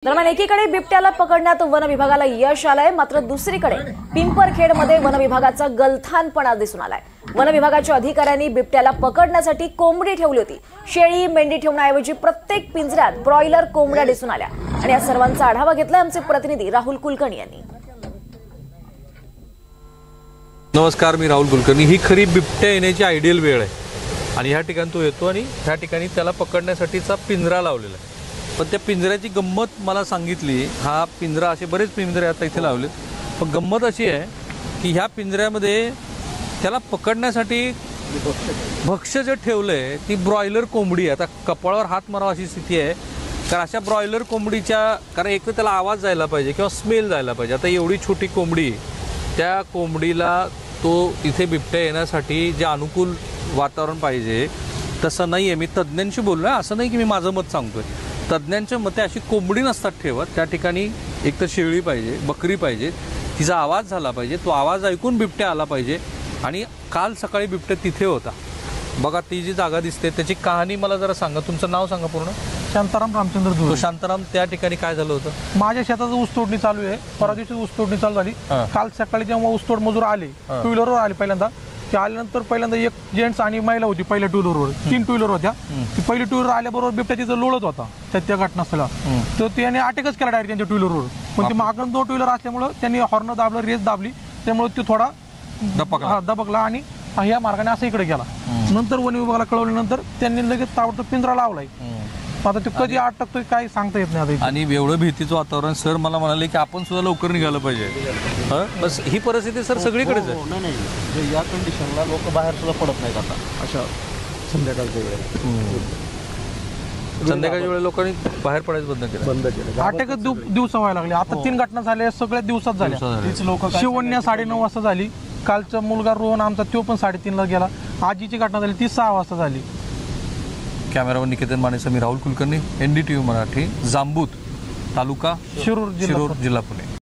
दरम्यान एकीकडे बिबट्याला पकडण्यात वन विभागाला यश आलंय, मात्र दुसरीकडे पिंपरखेडमध्ये वन विभागाचा गलथानपणा दिसून आलाय। वन विभागाच्या अधिकाऱ्यांनी बिबट्याला पकडण्यासाठी कोंबडी ठेवली होती। शेळी मेंढी ठेवण्याऐवजी प्रत्येक पिंजऱ्यात ब्रॉयलर कोंबड्या दिसून आल्या आणि या सर्वांचा आढावा घेतला आमचे प्रतिनिधी राहुल कुलकर्णी यांनी। नमस्कार, मी राहुल कुलकर्णी। ही खरी बिबट्या येण्याची आयडियल वेळ आहे आणि ह्या ठिकाणी तो येतो आणि ह्या ठिकाणी त्याला पकडण्यासाठीचा पिंजरा लावलेला आहे। पण त्या पिंजऱ्याची गंमत मला सांगितली, हा पिंजरा असे बरेच पिंजरे आता इथे लावलेत, पण गंमत अशी आहे की ह्या पिंजऱ्यामध्ये त्याला पकडण्यासाठी भक्ष्य जे ठेवलंय ती ब्रॉयलर कोंबडी आहे। आता कपाळावर हात मारावा अशी स्थिती आहे, कारण अशा ब्रॉयलर कोंबडीच्या कारण एक तर त्याला आवाज जायला पाहिजे किंवा स्मेल जायला पाहिजे। आता एवढी छोटी कोंबडी, त्या कोंबडीला तो इथे बिबट्या येण्यासाठी जे अनुकूल वातावरण पाहिजे तसं नाही आहे। मी तज्ज्ञांशी बोललो आहे, असं नाही की मी माझं मत सांगतोय। तज्ज्ञांच्या मते अशी कोंबडी नसतात ठेवत, त्या ठिकाणी एक तर शेळी पाहिजे, बकरी पाहिजे, तिचा आवाज झाला पाहिजे, तो आवाज ऐकून बिबट्या आला पाहिजे। आणि काल सकाळी बिबट्या तिथे होता बघा, ती जी जागा दिसते त्याची कहाणी मला जरा सांगा। तुमचं नाव सांगा पूर्ण। शांताराम रामचंद्र धुळे। शांताराम, त्या ठिकाणी काय झालं होतं? माझ्या शेताचं ऊसतोडणी चालू आहे, परवा दिवशी ऊसतोडणी चालू झाली। काल सकाळी जेव्हा ऊसतोड मजूर आले, टू व्हीलरवर आले पहिल्यांदा, ते आल्यानंतर पहिल्यांदा एक जेंट्स आणि महिला होती पहिल्या टू व्हीलरवर, 3 टू व्हीलर होत्या। ती पहिली टू व्हीलर आल्याबरोबर बिबट्या तिथं लोळत होता त्या घटनास्थळाला, तर त्याने अटॅकच केला डायरेक्ट त्यांच्या टू व्हीलरवर। पण ती मागून 2 टू व्हीलर असल्यामुळे त्यांनी हॉर्न दाबलं, रेस दाबली, त्यामुळे तो थोडा दबकला आणि ह्या मार्गाने असं इकडे गेला। नंतर वन विभागाला कळवल्यानंतर त्यांनी लगेच ताबडतोब पिंजरा लावलाय। आता ते कधी अटकतोय काही सांगता येत नाही आता। आणि एवढं भीतीचं वातावरण, सर मला म्हणाले की आपण सुद्धा लवकर निघालं पाहिजे। बस ही परिस्थिती सर सगळीकडेच आहे। नाही, या कंडिशनला लोक बाहेर सुद्धा पडत नाहीत आता अशा संध्याकाळच्या वेळेला। संध्याकाळच्या वेळेला लोकांनी बाहेर पडायचं बंद केलं। अटॅकच दिवसा व्हायला लागले। आता 3 घटना झाल्या, सगळ्या दिवसात झाल्या। शिवण्या 9:30 वाजता झाली, कालचा मुलगा रोहन आमचा तो पण 3:30ला गेला। आजीची घटना झाली ती 6 वाजता झाली। कॅमेरावर निकेतन मानेसह मी राहुल कुलकर्णी, NDTV मराठी, जांबूत तालुका, शिरूर जिल्हा पुणे।